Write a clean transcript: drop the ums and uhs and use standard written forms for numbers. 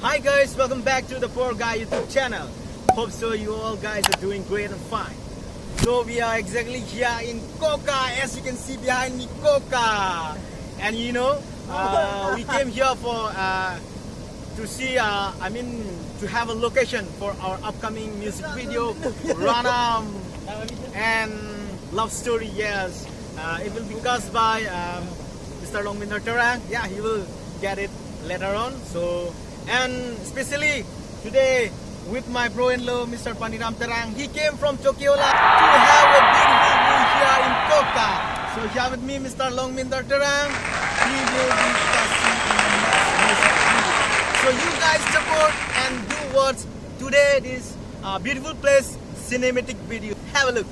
Hi guys, welcome back to the Poor Guy YouTube channel. Hope so you all guys are doing great and fine. So we are exactly here in KOKA, as you can see behind me, KOKA. And you know, we came here for to see, to have a location for our upcoming music video, Ranam and Love Story. Yes, it will be cast by Mr. Longminder Terang. Yeah, he will get it later on. So, and especially today with my bro-in-law, Mr. Paniram Terang. He came from Tokyo to have a beautiful view here in KOKA. So here with me, Mr. Longminder Terang. He will be casting in the next music video. So you guys support and do watch today this beautiful place cinematic video. Have a look.